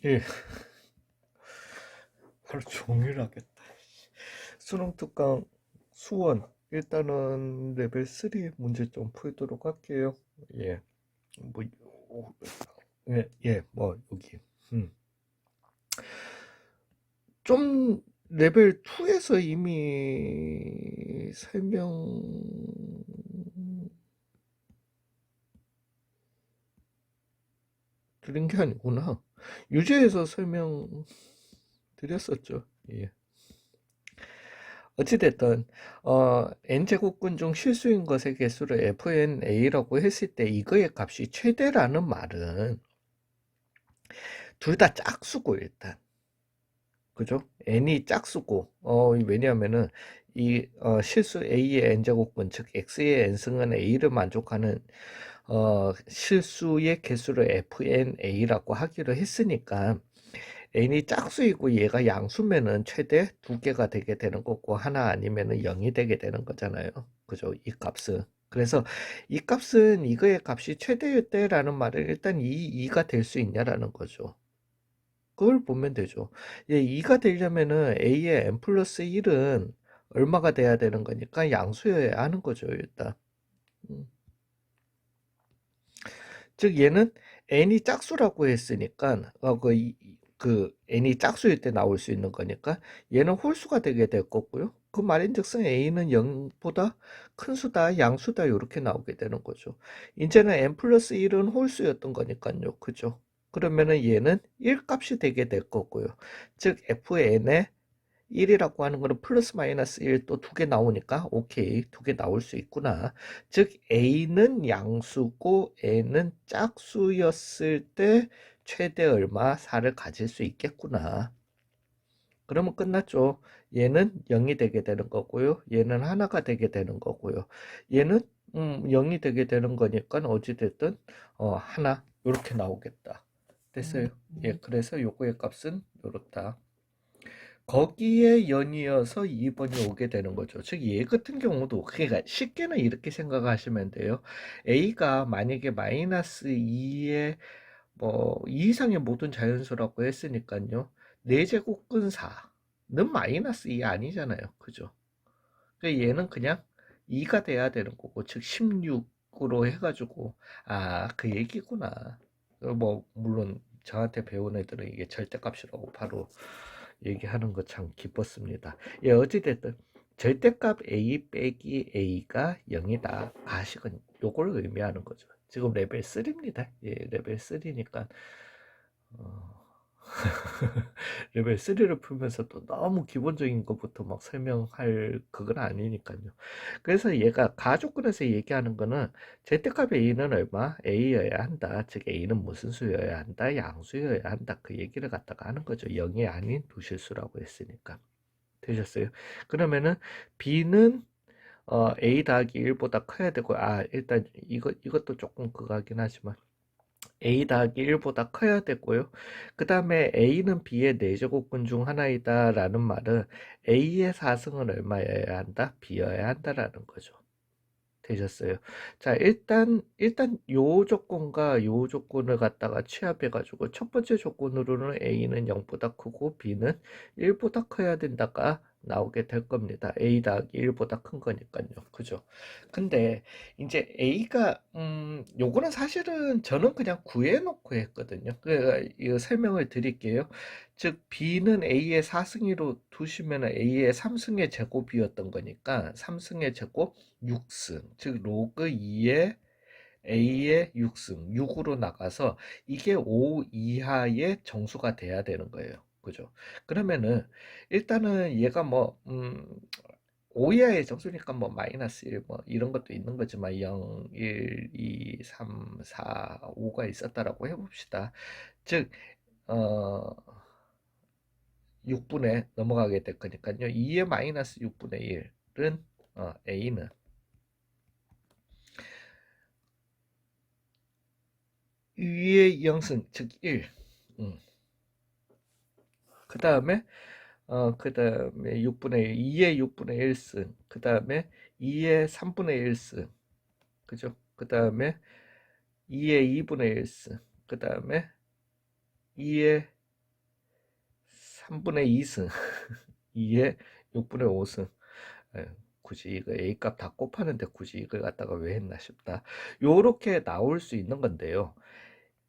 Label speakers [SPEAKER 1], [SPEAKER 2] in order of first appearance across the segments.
[SPEAKER 1] 예, 하루 종일 하겠다. 수능 특강 수원. 일단은 레벨 3 문제 좀 풀도록 할게요. 예, 뭐, 뭐, 여기. 음. 좀 레벨 2에서 이미 설명 드린 게 아니구나. 유제에서 설명 드렸었죠. 예. 어찌됐든 n제곱근 중 실수인 것의 개수를 fna라고 했을 때 이거의 값이 최대라는 말은 둘 다 짝수고 일단 그죠? n이 짝수고 왜냐하면은 이 실수 a의 n제곱근 즉 x의 n승은 a를 만족하는 실수의 개수를 fna라고 하기로 했으니까 n이 짝수이고 얘가 양수면은 최대 두 개가 되게 되는 거고 하나 아니면은 0이 되게 되는 거잖아요. 그죠? 이 값은. 그래서 이 값은 이거의 값이 최대일 때라는 말은 일단 이 2가 될 수 있냐라는 거죠. 그걸 보면 되죠. 예, 2가 되려면은 a의 n 플러스 1은 얼마가 돼야 되는 거니까 양수여야 하는 거죠, 일단. 음. 즉 얘는 n이 짝수라고 했으니까 그 n이 짝수일 때 나올 수 있는 거니까 얘는 홀수가 되게 될 거고요. 그 말인즉슨 a는 0보다 큰 수다, 양수다 이렇게 나오게 되는 거죠. 이제는 n 플러스 1은 홀수였던 거니까요. 그죠? 그러면은 얘는 1 값이 되게 될 거고요. 즉 fn의 1이라고 하는 거는 플러스 마이너스 1 또 두 개 나오니까 오케이 두 개 나올 수 있구나. 즉 a는 양수고 n은 짝수였을 때 최대 얼마 4를 가질 수 있겠구나. 그러면 끝났죠. 얘는 0이 되게 되는 거고요. 얘는 하나가 되게 되는 거고요. 얘는 0이 되게 되는 거니까 어찌됐든 하나 이렇게 나오겠다. 됐어요. 예, 그래서 요거의 값은 요렇다. 거기에 연이어서 2번이 오게 되는 거죠. 즉, 얘 같은 경우도, 그러니까 쉽게는 이렇게 생각하시면 돼요. A가 만약에 마이너스 2의 2 이상의 모든 자연수라고 했으니까요. 4제곱 근 4는 마이너스 2 아니잖아요. 그죠? 그러니까 얘는 그냥 2가 돼야 되는 거고, 즉 16으로 해가지고, 아, 그 얘기구나. 물론 저한테 배운 애들은 이게 절대값이라고 바로 얘기하는 거 참 기뻤습니다. 예, 어찌됐든 절대값 a 빼기 a가 0이다. 가식은 요걸 의미하는 거죠. 지금 레벨 3입니다. 예, 레벨 3니까 레벨 3를 풀면서 또 너무 기본적인 것부터 막 설명할 그건 아니니까요. 그래서 얘가 가족근에서 얘기하는 거는 절대값 a는 얼마? a여야 한다. 즉 a는 무슨 수여야 한다? 양수여야 한다. 그 얘기를 갖다가 하는 거죠. 0이 아닌 두실수라고 했으니까. 되셨어요? 그러면은 b는 a 더하기 1보다 커야 되고 일단 이것도 조금 그거 하긴 하지만 a 더하기 1보다 커야 되고요. 그 다음에 a는 b의 4제곱근 중 하나이다 라는 말은 a의 4승은 얼마여야 한다? b여야 한다라는 거죠. 되셨어요. 자, 일단 요 조건과 요 조건을 갖다가 취합해 가지고 첫 번째 조건으로는 a는 0보다 크고 b는 1보다 커야 된다가 나오게 될 겁니다. a 더하기 1보다 큰 거니까요. 그죠? 근데 이제 a가 요거는 사실은 저는 그냥 구해 놓고 했거든요. 이 설명을 드릴게요. 즉 b는 a의 4승위로 두시면 a의 3승의 제곱이었던 거니까 3승의 제곱 6승, 즉 로그 2의 a의 6승, 6으로 나가서 이게 5 이하의 정수가 돼야 되는 거예요. 그죠? 그러면은 일단은 얘가 5 이하의 정수니까 마이너스 1 이런 것도 있는 거지만 0, 1, 2, 3, 4, 5가 있었다라고 해봅시다. 즉, 어, 6분의 넘어가게 될 거니까요. 2의 마이너스 6분의 1은 a는 2의 0승 즉 1. 그 다음에 그 다음에 6분의 1, 2의 6분의 1승. 그 다음에 2의 3분의 1승. 그죠? 그 다음에 2의 2분의 1승. 그 다음에 2의 3분의 2승 2에 6분의 5승. 굳이 이거 A값 다 곱하는데 굳이 이걸 갖다가 왜 했나 싶다. 요렇게 나올 수 있는 건데요.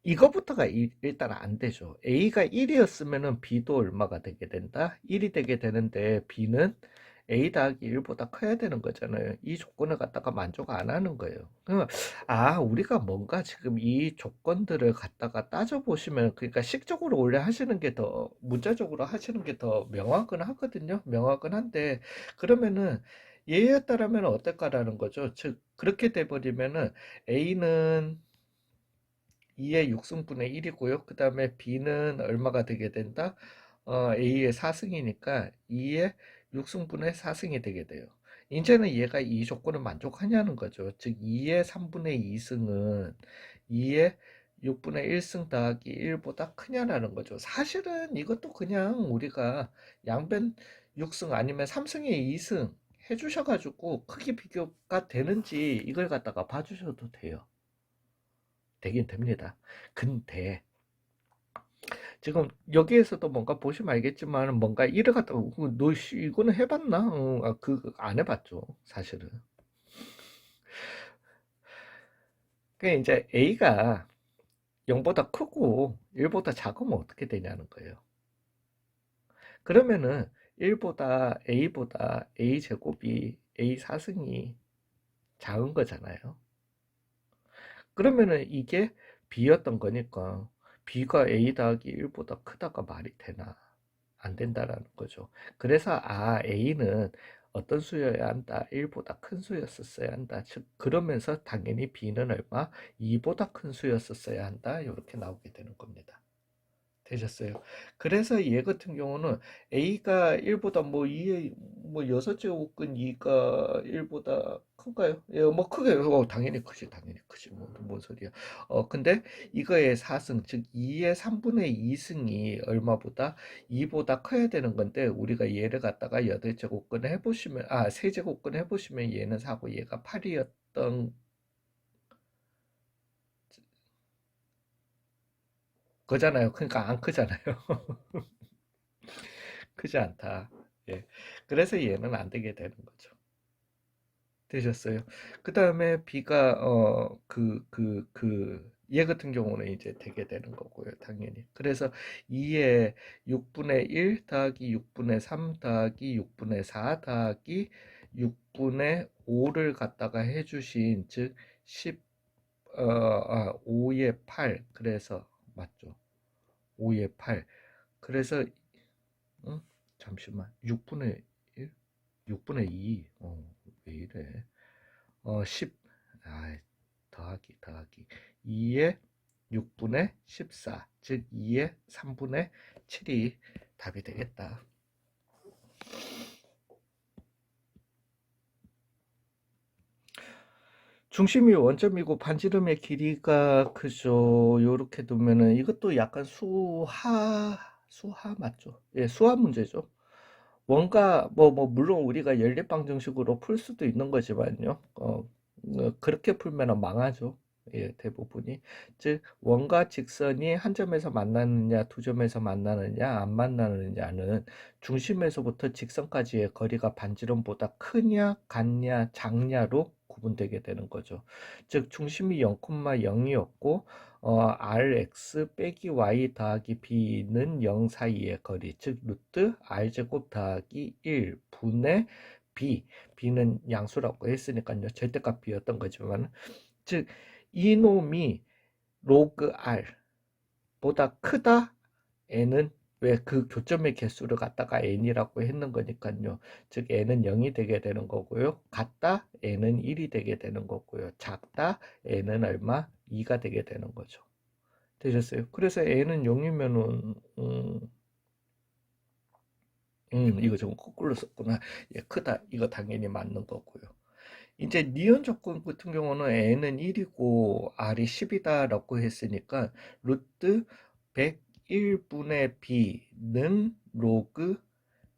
[SPEAKER 1] 이거부터가 일단 안 되죠. A가 1이었으면은 B도 얼마가 되게 된다? 1이 되게 되는데 B는 A 더하기 1보다 커야 되는 거잖아요. 이 조건을 갖다가 만족 안 하는 거예요. 그러면 우리가 뭔가 지금 이 조건들을 갖다가 따져보시면, 그러니까 식적으로 원래 하시는 게 더, 문자적으로 하시는 게 더 명확은 하거든요. 명확은 한데, 그러면은 얘였다라면 어떨까라는 거죠. 즉, 그렇게 돼버리면은 A는 2의 6승분의 1이고요. 그 다음에 B는 얼마가 되게 된다? A의 4승이니까 2의 6승분의 4승이 되게 돼요. 이제는 얘가 이 조건을 만족하냐는 거죠. 즉 2의 3분의 2승은 2의 6분의 1승 더하기 1보다 크냐라는 거죠. 사실은 이것도 그냥 우리가 양변 6승 아니면 3승의 2승 해주셔가지고 크기 비교가 되는지 이걸 갖다가 봐주셔도 돼요. 되긴 됩니다. 근데 지금 여기에서도 뭔가 보시면 알겠지만 뭔가 이래 갖다 너 이거는 해봤나? 안 해봤죠, 사실은. 그 이제 A가 0보다 크고 1보다 작으면 어떻게 되냐는 거예요. 그러면은 1보다 A보다 A 제곱이 A 4승이 작은 거잖아요. 그러면은 이게 B였던 거니까 B가 A 더하기 1보다 크다가 말이 되나? 안 된다라는 거죠. 그래서 A는 어떤 수여야 한다? 1보다 큰 수였었어야 한다. 즉 그러면서 당연히 B는 얼마? 2보다 큰 수였었어야 한다. 이렇게 나오게 되는 겁니다. 되셨어요. 그래서 얘 같은 경우는 A가 1보다 뭐 2의 뭐 6제곱근 2가 1보다 큰가요? 예, 뭐 크게 당연히 크지, 당연히 크지. 뭔 소리야. 근데 이거의 4승, 즉 2의 3분의 2승이 얼마보다 2보다 커야 되는 건데 우리가 얘를 갖다가 8제곱근 해보시면, 3제곱근 해보시면 얘는 4고 얘가 8이었던 거잖아요. 그러니까 안 크잖아요. 크지 않다. 예. 그래서 얘는 안 되게 되는 거죠. 되셨어요. 그 다음에 B가, 얘 같은 경우는 이제 되게 되는 거고요. 당연히. 그래서 2의 6분의 1 더하기 6분의 3 더하기 6분의 4 더하기 6분의 5를 갖다가 해주신, 즉, 5의 8. 그래서, 맞죠. 5의 8. 그래서, 응? 잠시만. 6분의 1? 6분의 2. 왜 이래? 10. 아, 더하기. 2의 6분의 14. 즉, 2의 3분의 7이 답이 되겠다. 중심이 원점이고 반지름의 길이가 그죠. 요렇게 두면은 이것도 약간 수하 맞죠? 예, 수하 문제죠. 뭔가 물론 우리가 연립방정식으로 풀 수도 있는 거지만요. 그렇게 풀면 망하죠. 예, 대부분이. 즉 원과 직선이 한 점에서 만나느냐, 두 점에서 만나느냐, 안 만나느냐는 중심에서부터 직선까지의 거리가 반지름보다 크냐, 같냐, 작냐로 구분되게 되는 거죠. 즉 중심이 0,0이었고 rx 빼기 y 더하기 b는 0 사이의 거리, 즉 루트 r제곱 더하기 1 분의 b는 양수라고 했으니까요. 절대값 b였던 거지만, 즉 이놈이 로그 r 보다 크다. n은 왜 그 교점의 개수를 갖다가 n이라고 했는 거니까요. 즉 n은 0이 되게 되는 거고요. 같다 n은 1이 되게 되는 거고요. 작다 n은 얼마? 2가 되게 되는 거죠. 되셨어요? 그래서 n은 0이면은 이거 좀 거꾸로 썼구나. 예, 크다. 이거 당연히 맞는 거고요. 이제 니은 조건 같은 경우는 n은 1이고 r이 10이다라고 했으니까 루트 101분의 b는 로그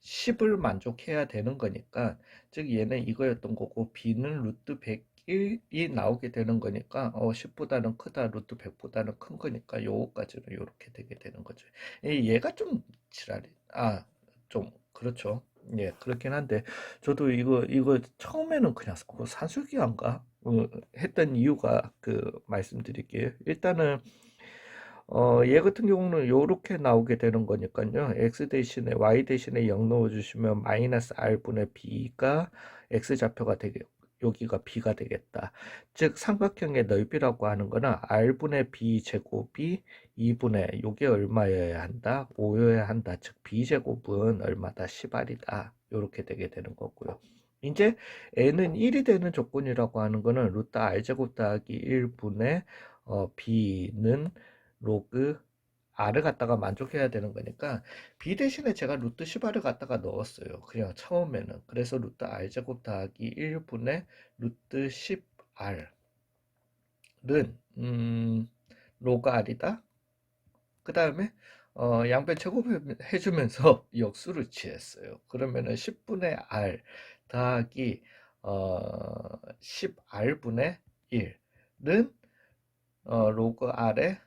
[SPEAKER 1] 10을 만족해야 되는 거니까, 즉 얘는 이거였던 거고 b는 루트 1이 나오게 되는 거니까 10보다는 크다, 루트 100보다는 큰 거니까 요거까지는 요렇게 되게 되는 거죠. 얘가 좀 지랄이 좀 그렇죠. 예, 그렇긴 한데 저도 이거 처음에는 그냥 산술기한가 했던 이유가 말씀드릴게요. 일단은 얘 같은 경우는 요렇게 나오게 되는 거니까요. x 대신에 y 대신에 0 넣어주시면 마이너스 r분의 b가 x좌표가 되게 여기가 b가 되겠다. 즉 삼각형의 넓이라고 하는 거는 r분의 b 제곱이 2분의 요게 얼마여야 한다? 5여야 한다. 즉 b제곱은 얼마다? 10r이다. 요렇게 되게 되는 거고요. 이제 n은 1이 되는 조건이라고 하는 거는 루트 r제곱 더하기 1분의 b는 로그 r을 갖다가 만족해야 되는 거니까 b 대신에 제가 루트 10r을 갖다가 넣었어요. 그냥 처음에는. 그래서 루트 r제곱 더하기 1분의 루트 10r은 로그 r이다. 그 다음에 양변 제곱해 주면서 역수를 취했어요. 그러면은 10분의 r 더하기 10r분의 1은 로그 r의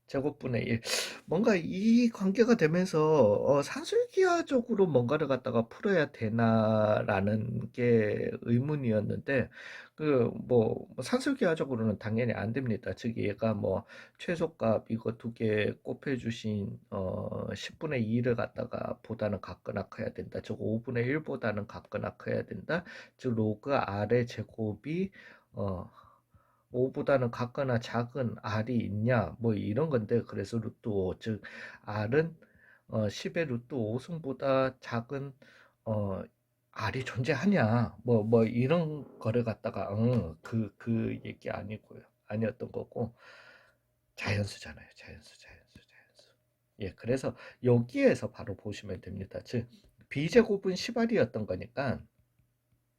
[SPEAKER 1] 제곱분의 1. 뭔가 이 관계가 되면서 산술기하적으로 뭔가를 갖다가 풀어야 되나라는 게 의문이었는데 뭐 산술기하적으로는 당연히 안 됩니다. 즉 얘가 뭐 최소값 이거 두 개 곱해 주신 10분의 2를 갖다가 보다는 같거나 커야 된다. 즉 5분의 1보다는 같거나 커야 된다. 즉 로그 r의 제곱이 5보다는 같거나 작은 r이 있냐 뭐 이런 건데 그래서 루트 5, 즉 r은 10의 루트 5승보다 작은 r이 존재하냐 뭐 이런 거를 갖다가 그 얘기 아니고요. 아니었던 거고 자연수잖아요. 자연수. 예, 그래서 여기에서 바로 보시면 됩니다. 즉 b제곱은 10r이었던 거니까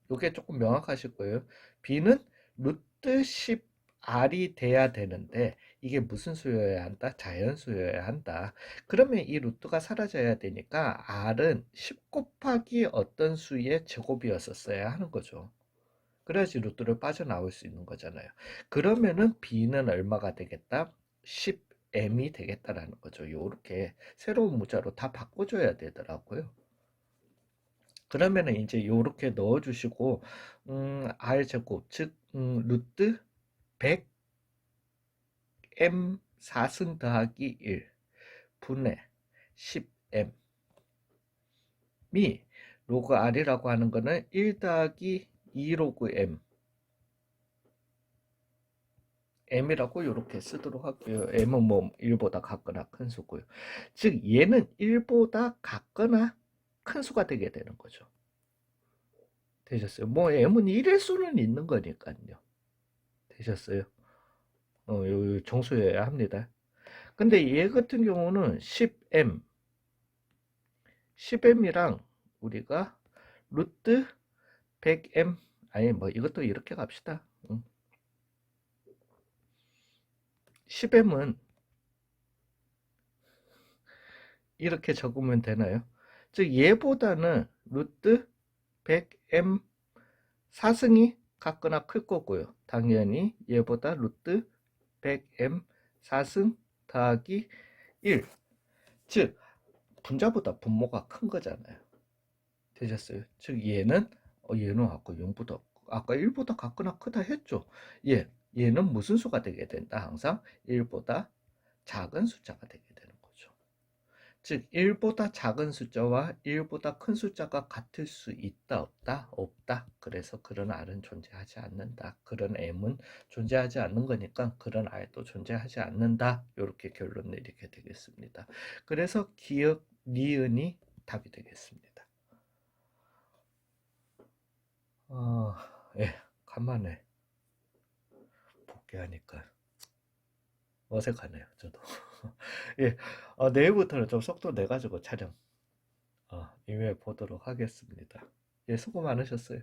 [SPEAKER 1] 요게 조금 명확하실 거예요. b는 루트 10r이 돼야 되는데 이게 무슨 수여야 한다? 자연수여야 한다. 그러면 이 루트가 사라져야 되니까 r은 10 곱하기 어떤 수의 제곱이었었어야 하는 거죠. 그래야지 루트를 빠져나올 수 있는 거잖아요. 그러면은 b는 얼마가 되겠다? 10m이 되겠다라는 거죠. 요렇게 새로운 문자로 다 바꿔줘야 되더라고요. 그러면은 이제 요렇게 넣어주시고 r 제곱 즉 루트 100m 4승 더하기 1 분의 10m이 로그 r이라고 하는 거는 1 더하기 2 로그 m이라고 이렇게 쓰도록 할게요. m은 뭐 1보다 같거나 큰 수고요. 즉 얘는 1보다 같거나 큰 수가 되게 되는 거죠. 되셨어요? 뭐 m은 1일 수는 있는 거니까요. 되셨어요? 요 정수여야 합니다. 근데 얘 같은 경우는 10m이랑 우리가 루트 100m 아니 뭐 이것도 이렇게 갑시다. 10m은 이렇게 적으면 되나요? 즉 얘보다는 루트 100m 4승이 같거나 클 거고요. 당연히 얘보다 루트 100m 4승 더하기 1. 즉 분자보다 분모가 큰 거잖아요. 되셨어요? 즉 얘는 아까 1보다 같거나 크다 했죠. 얘는 무슨 수가 되게 된다? 항상 1보다 작은 숫자가 되게 되는 거죠. 즉 1보다 작은 숫자와 1보다 큰 숫자가 같을 수 있다 없다? 없다. 그래서 그런 r은 존재하지 않는다. 그런 m은 존재하지 않는 거니까 그런 r도 존재하지 않는다. 이렇게 결론 내리게 되겠습니다. 그래서 기역 니은이 답이 되겠습니다. 예, 간만에 복귀하니까 어색하네요, 저도. 예, 내일부터는 좀 속도 내가지고 촬영, 임해 보도록 하겠습니다. 예, 수고 많으셨어요.